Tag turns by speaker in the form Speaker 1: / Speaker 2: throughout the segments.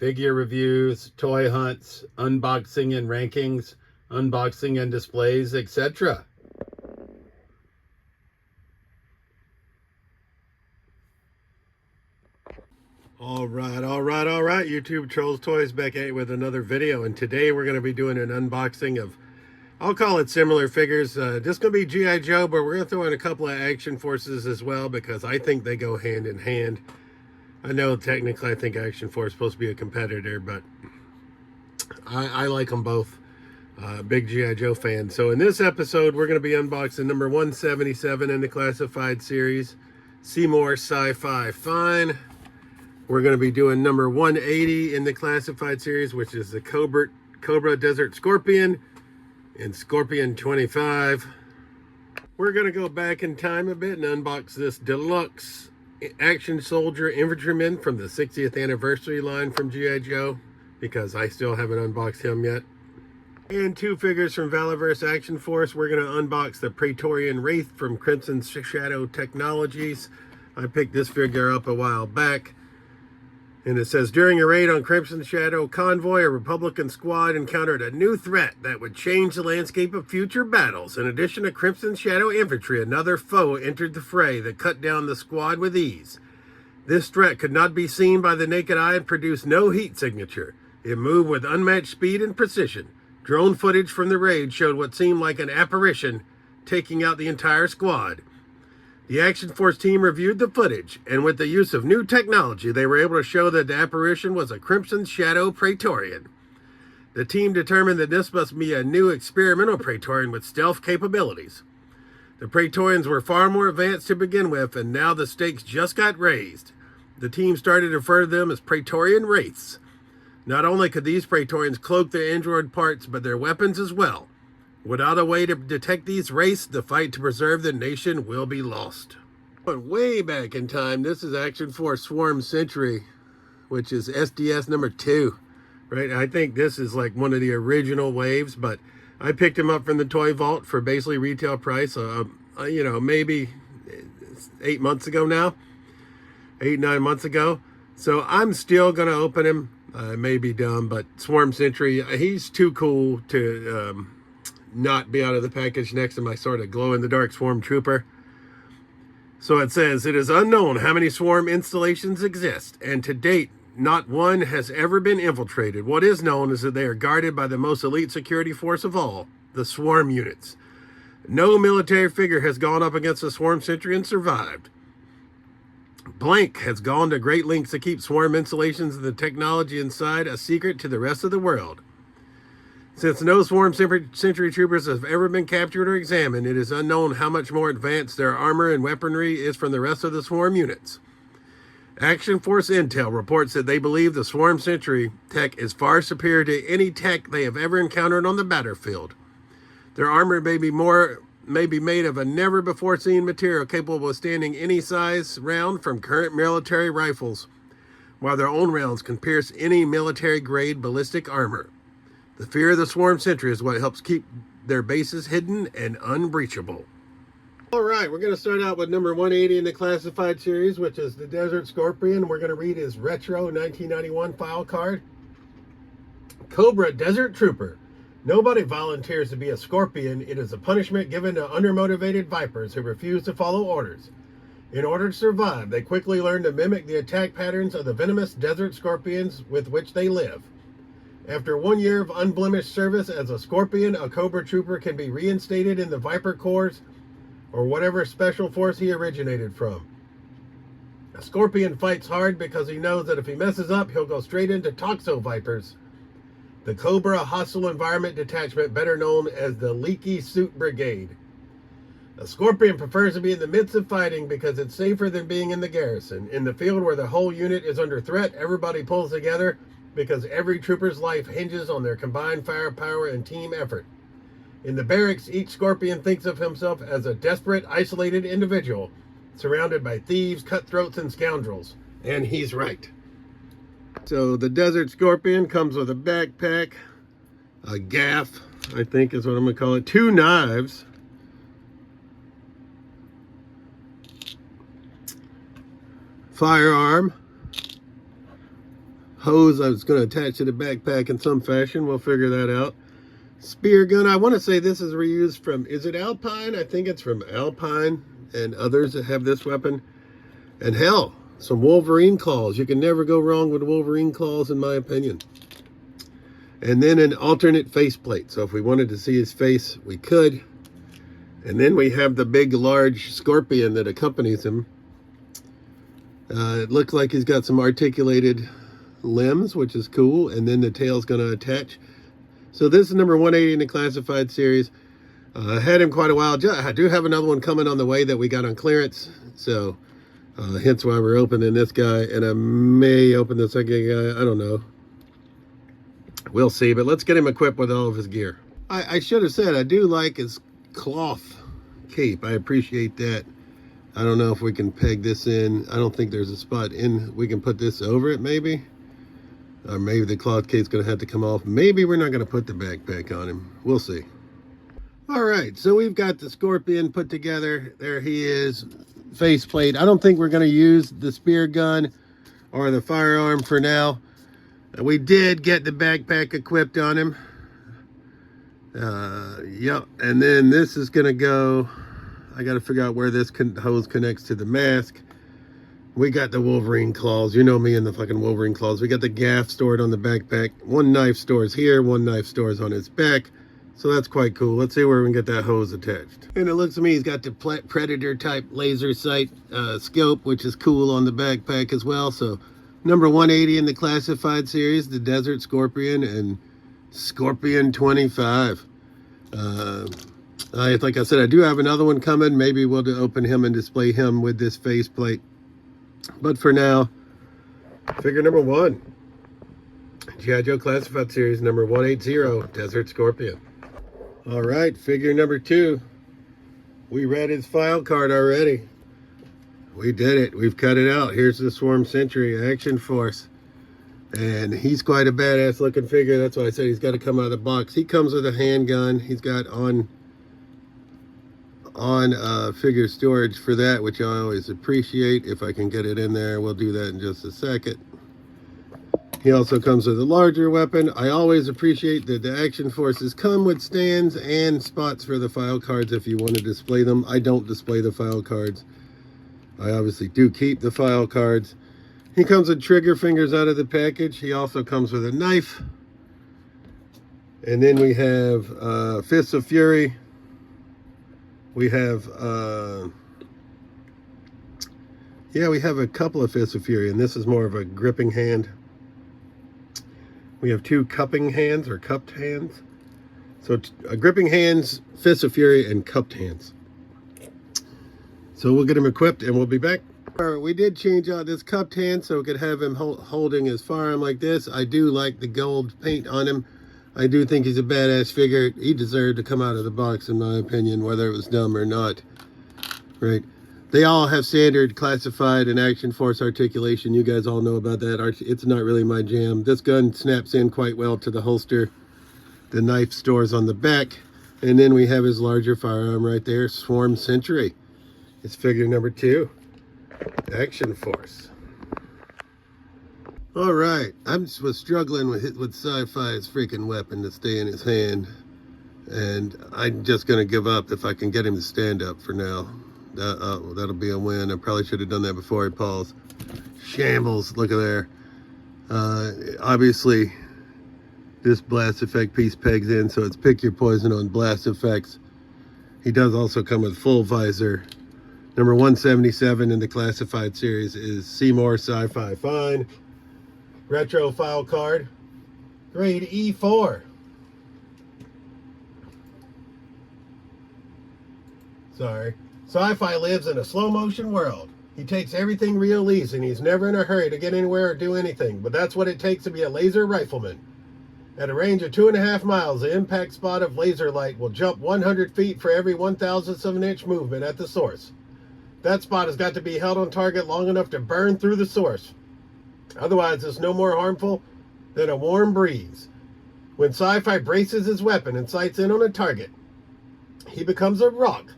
Speaker 1: figure reviews, toy hunts, unboxing and rankings, unboxing and displays, etc. All right, YouTube Trolls Toys back at you with another video, and today we're going to be doing an unboxing of, I'll call it similar figures. Just going to be G.I. Joe, but we're going to throw in a couple of Action Forces as well because I think they go hand in hand. I know technically I think Action Force is supposed to be a competitor, but I like them both. Big G.I. Joe fan. So in this episode, we're going to be unboxing number 177 in the classified series, Seymour Sci-Fi Fine. We're going to be doing number 180 in the classified series, which is the Cobra Desert Scorpion and Scorpion 25. We're going to go back in time a bit and unbox this deluxe Action Soldier Infantryman from the 60th anniversary line from G.I. Joe, because I still haven't unboxed him yet. And two figures from Valiverse Action Force. We're going to unbox the Praetorian Wraith from Crimson Shadow Technologies. I picked this figure up a while back. And it says, during a raid on Crimson Shadow Convoy, a Republican squad encountered a new threat that would change the landscape of future battles. In addition to Crimson Shadow infantry, another foe entered the fray that cut down the squad with ease. This threat could not be seen by the naked eye and produced no heat signature. It moved with unmatched speed and precision. Drone footage from the raid showed what seemed like an apparition taking out the entire squad. The Action Force team reviewed the footage, and with the use of new technology, they were able to show that the apparition was a Crimson Shadow Praetorian. The team determined that this must be a new experimental Praetorian with stealth capabilities. The Praetorians were far more advanced to begin with, and now the stakes just got raised. The team started to refer to them as Praetorian Wraiths. Not only could these Praetorians cloak their android parts, but their weapons as well. Without a way to detect these wraiths, the fight to preserve the nation will be lost. But way back in time, this is Action Force Swarm Sentry, which is SDS number 2, right? I think this is like one of the original waves, but I picked him up from the toy vault for basically retail price, you know, maybe 8 months ago now, 8-9 months ago. So I'm still going to open him. I may be dumb, but Swarm Sentry, he's too cool to not be out of the package next to my sort of glow-in-the-dark Swarm Trooper. So it says, it is unknown how many Swarm installations exist, and to date, not one has ever been infiltrated. What is known is that they are guarded by the most elite security force of all, the Swarm units. No military figure has gone up against the Swarm Sentry and survived. Blank has gone to great lengths to keep Swarm installations and the technology inside a secret to the rest of the world. Since no Swarm Sentry troopers have ever been captured or examined, it is unknown how much more advanced their armor and weaponry is from the rest of the Swarm units. Action Force Intel reports that they believe the Swarm Sentry tech is far superior to any tech they have ever encountered on the battlefield. Their armor may be made of a never-before-seen material capable of withstanding any size round from current military rifles, while their own rounds can pierce any military-grade ballistic armor. The fear of the Swarm Sentry is what helps keep their bases hidden and unbreachable. All right, we're going to start out with number 180 in the classified series, which is the Desert Scorpion. We're going to read his retro 1991 file card. Cobra Desert Trooper. Nobody volunteers to be a scorpion. It is a punishment given to undermotivated vipers who refuse to follow orders. In order to survive, they quickly learn to mimic the attack patterns of the venomous desert scorpions with which they live. After 1 year of unblemished service as a scorpion, a Cobra Trooper can be reinstated in the Viper Corps or whatever special force he originated from. A scorpion fights hard because he knows that if he messes up, he'll go straight into Toxo Vipers, the Cobra Hostile Environment Detachment, better known as the Leaky Suit Brigade. A scorpion prefers to be in the midst of fighting because it's safer than being in the garrison. In the field where the whole unit is under threat, everybody pulls together because every trooper's life hinges on their combined firepower and team effort. In the barracks, each scorpion thinks of himself as a desperate, isolated individual, surrounded by thieves, cutthroats, and scoundrels. And he's right. So the Desert Scorpion comes with a backpack, a gaff, I think is what I'm going to call it, 2 knives, firearm, hose I was going to attach to the backpack in some fashion. We'll figure that out. Spear gun, I want to say this is reused from, is it Alpine? I think it's from Alpine and others that have this weapon. And hell, some Wolverine claws. You can never go wrong with Wolverine claws, in my opinion. And then an alternate faceplate. So if we wanted to see his face, we could. And then we have the big, large scorpion that accompanies him. It looks like he's got some articulated limbs, which is cool. And then the tail's going to attach. So this is number 180 in the classified series. I had him quite a while. I do have another one coming on the way that we got on clearance. So hence why we're opening this guy. And I may open the second guy. I don't know. We'll see. But let's get him equipped with all of his gear. I should have said I do like his cloth cape. I appreciate that. I don't know if we can peg this in. I don't think there's a spot in. We can put this over it maybe. Or maybe the cloth cape's going to have to come off. Maybe we're not going to put the backpack on him. We'll see. All right, so we've got the scorpion put together. There he is, faceplate. I don't think we're going to use the spear gun or the firearm for now. We did get the backpack equipped on him. Yep, and then this is going to go. I got to figure out where this hose connects to the mask. We got the Wolverine claws. You know me and the fucking Wolverine claws. We got the gaff stored on the backpack. One knife stores here, one knife stores on his back. So that's quite cool. Let's see where we can get that hose attached. And it looks to me he's got the Predator type laser sight scope, which is cool on the backpack as well. So number 180 in the classified series, the Desert Scorpion and Scorpion 25. Like I said, I do have another one coming. Maybe we'll open him and display him with this faceplate. But for now, figure number 1, G.I. Joe Classified Series number 180, Desert Scorpion. All right, figure number 2. We read his file card already. We did it. We've cut it out. Here's the Swarm Sentry Action Force. And he's quite a badass looking figure. That's why I said he's got to come out of the box. He comes with a handgun. He's got on figure storage for that, which I always appreciate. If I can get it in there, we'll do that in just a second. He also comes with a larger weapon. I always appreciate that the Action Forces come with stands and spots for the file cards if you want to display them. I don't display the file cards. I obviously do keep the file cards. He comes with trigger fingers out of the package. He also comes with a knife. And then we have Fists of Fury. We have, we have a couple of Fists of Fury, and this is more of a gripping hand. We have 2 cupping hands, or cupped hands. So gripping hands, Fists of Fury, and cupped hands. So we'll get him equipped, and we'll be back. We did change out this cupped hand, so we could have him holding his firearm like this. I do like the gold paint on him. I do think he's a badass figure. He deserved to come out of the box, in my opinion, whether it was dumb or not. Right? They all have standard classified and Action Force articulation. You guys all know about that. It's not really my jam. This gun snaps in quite well to the holster. The knife stores on the back. And then we have his larger firearm right there, Swarm Sentry. It's figure number 2, Action Force. All right, I was struggling with Sci-Fi's freaking weapon to stay in his hand, and I'm just gonna give up if I can get him to stand up for now. That'll be a win. I probably should have done that before he paused. Shambles, look at there. Obviously, this blast effect piece pegs in, so it's pick your poison on blast effects. He does also come with full visor. Number 177 in the classified series is Seymour Sci-Fi Fine. Retro file card, grade E4. Sorry. Sci-Fi lives in a slow motion world. He takes everything real easy and he's never in a hurry to get anywhere or do anything, but that's what it takes to be a laser rifleman. At a range of 2.5 miles, the impact spot of laser light will jump 100 feet for every 1,000th of an inch movement at the source. That spot has got to be held on target long enough to burn through the source. Otherwise, it's no more harmful than a warm breeze. When Sci-Fi braces his weapon and sights in on a target, he becomes a rock.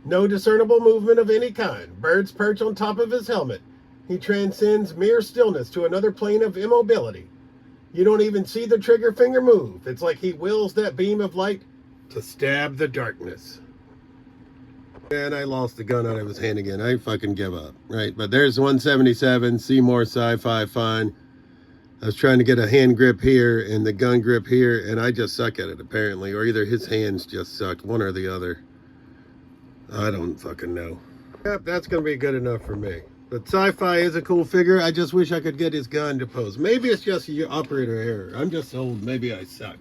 Speaker 1: No discernible movement of any kind. Birds perch on top of his helmet. He transcends mere stillness to another plane of immobility. You don't even see the trigger finger move. It's like he wills that beam of light to stab the darkness. And I lost the gun out of his hand again. I fucking give up, right? But there's 177, Seymour Sci-Fi Fine. I was trying to get a hand grip here and the gun grip here, and I just suck at it, apparently. Or either his hands just suck, one or the other. I don't fucking know. Yep, that's going to be good enough for me. But Sci-Fi is a cool figure. I just wish I could get his gun to pose. Maybe it's just operator error. I'm just old. Maybe I suck.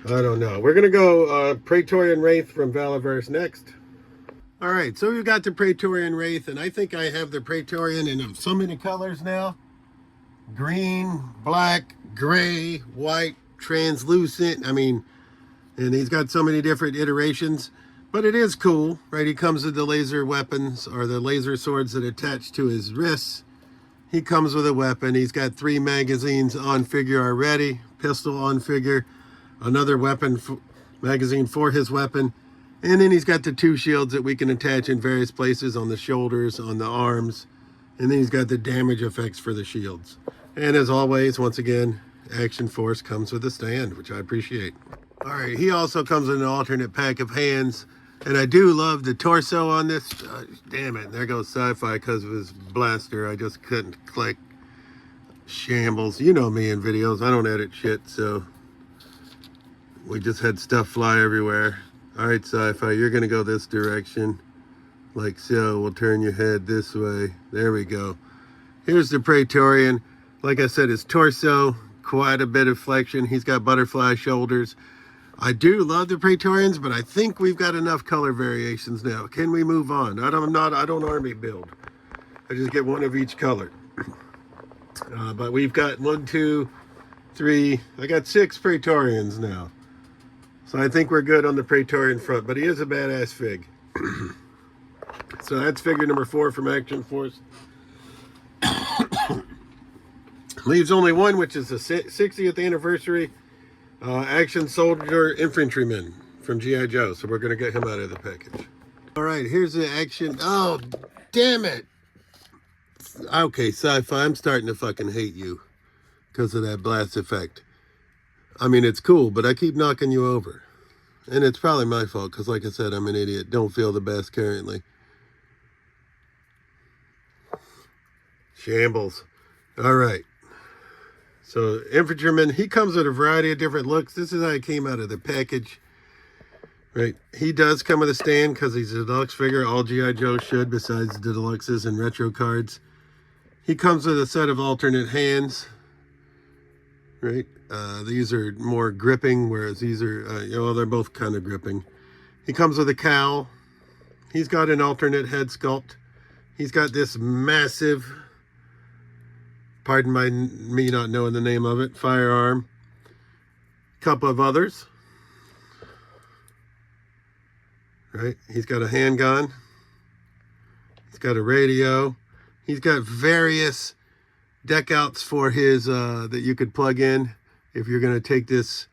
Speaker 1: I don't know. We're going to go Praetorian Wraith from Valaverse next. All right, so we've got the Praetorian Wraith, and I think I have the Praetorian in so many colors now. Green, black, gray, white, translucent. I mean, and he's got so many different iterations. But it is cool, right? He comes with the laser weapons, or the laser swords that attach to his wrists. He comes with a weapon. He's got 3 magazines on figure already. Pistol on figure. Another weapon magazine for his weapon. And then he's got the 2 shields that we can attach in various places on the shoulders, on the arms. And then he's got the damage effects for the shields. And as always, once again, Action Force comes with a stand, which I appreciate. All right, he also comes with an alternate pack of hands. And I do love the torso on this. Damn it, there goes Sci-Fi because of his blaster. I just couldn't click. Shambles. You know me in videos. I don't edit shit, so we just had stuff fly everywhere. All right, Sci-Fi, you're going to go this direction. Like so. We'll turn your head this way. There we go. Here's the Praetorian. Like I said, his torso, quite a bit of flexion. He's got butterfly shoulders. I do love the Praetorians, but I think we've got enough color variations now. Can we move on? I don't army build. I just get one of each color. But we've got 1, 2, 3. I got 6 Praetorians now. So I think we're good on the Praetorian front, but he is a badass fig. So that's figure number 4 from Action Force. Leaves only one, which is the 60th anniversary Action Soldier Infantryman from G.I. Joe. So we're going to get him out of the package. All right, here's the action. Oh, damn it. Okay, Sci-Fi, I'm starting to fucking hate you because of that blast effect. I mean, it's cool, but I keep knocking you over. And it's probably my fault because, like I said, I'm an idiot. Don't feel the best currently. Shambles. All right. So, Infantryman, he comes with a variety of different looks. This is how he came out of the package. Right. He does come with a stand because he's a deluxe figure. All G.I. Joe should, besides the deluxes and retro cards. He comes with a set of alternate hands. Right. These are more gripping, whereas these are, well, they're both kind of gripping. He comes with a cowl. He's got an alternate head sculpt. He's got this massive, pardon me not knowing the name of it, firearm. Couple of others. Right? He's got a handgun. He's got a radio. He's got various deck outs for his that you could plug in if you're going to take this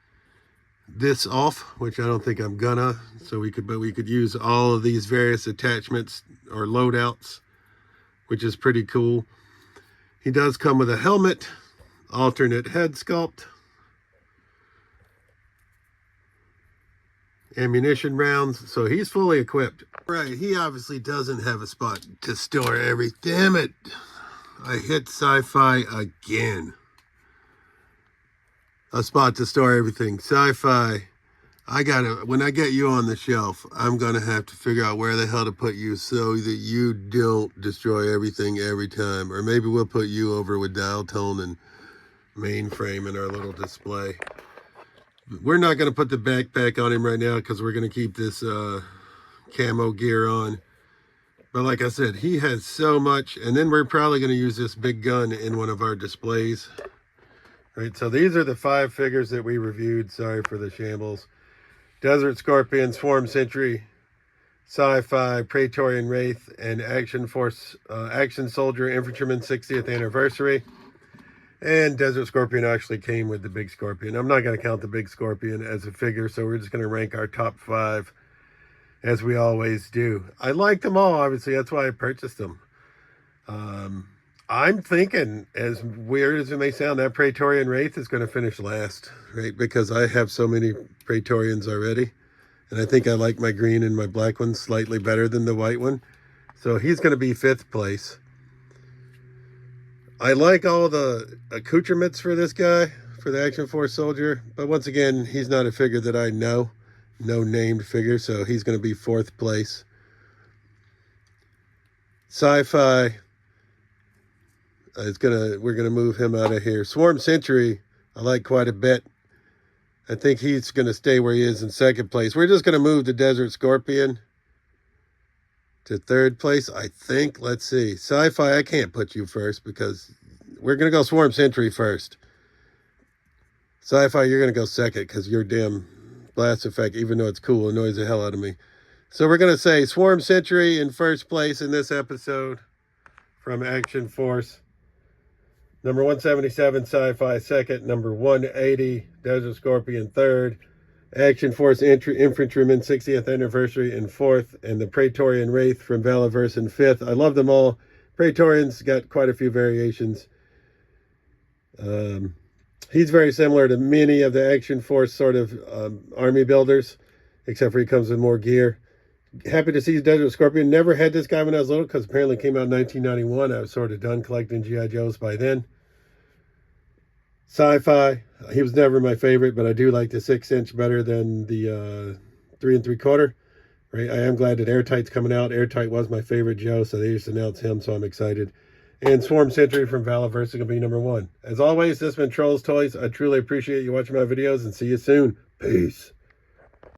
Speaker 1: off, which I don't think I'm gonna. So we could use all of these various attachments or loadouts, which is pretty cool. He does come with a helmet, alternate head sculpt, ammunition rounds, so he's fully equipped. Right, he obviously doesn't have a spot to store everything. Damn it, I hit Sci-Fi again. A spot to store everything. Sci-Fi, when I get you on the shelf, I'm gonna have to figure out where the hell to put you so that you don't destroy everything every time. Or maybe we'll put you over with dial tone and mainframe in our little display. We're not gonna put the backpack on him right now because we're gonna keep this camo gear on. But like I said, he has so much, and then we're probably gonna use this big gun in one of our displays. Right, so these are the 5 figures that we reviewed. Sorry for the shambles. Desert Scorpion, Swarm Sentry, Sci-Fi, Praetorian Wraith, and Action Force, Action Soldier Infantryman 60th Anniversary. And Desert Scorpion actually came with the Big Scorpion. I'm not going to count the Big Scorpion as a figure, so we're just going to rank our top 5 as we always do. I like them all, obviously. That's why I purchased them. I'm thinking, as weird as it may sound, that Praetorian Wraith is going to finish last, right? Because I have so many Praetorians already. And I think I like my green and my black one slightly better than the white one. So he's going to be 5th place. I like all the accoutrements for this guy, for the Action Force soldier. But once again, he's not a figure that I know. No named figure, so he's going to be 4th place. Sci-Fi we're gonna move him out of here. Swarm Sentry, I like quite a bit. I think he's gonna stay where he is in 2nd place. We're just gonna move the Desert Scorpion to 3rd place, I think. Let's see. Sci-Fi, I can't put you first because we're gonna go Swarm Sentry first. Sci-Fi, you're gonna go 2nd because your damn blast effect, even though it's cool, annoys the hell out of me. So we're gonna say Swarm Sentry in 1st place in this episode from Action Force. Number 177, Sci-Fi 2nd. Number 180, Desert Scorpion 3rd. Action Force Infantryman 60th anniversary in 4th. And the Praetorian Wraith from Valaverse in 5th. I love them all. Praetorian's got quite a few variations. He's very similar to many of the Action Force sort of army builders, except for he comes with more gear. Happy to see Desert Scorpion. Never had this guy when I was little because apparently it came out in 1991. I was sort of done collecting G.I. Joes by then. Sci-Fi, he was never my favorite, but I do like the 6-inch better than the 3 3/4. Right? I am glad that Airtight's coming out. Airtight was my favorite Joe, so they just announced him, so I'm excited. And Swarm Sentry from Valaverse is going to be number 1. As always, this has been Trolls Toys. I truly appreciate you watching my videos, and see you soon. Peace.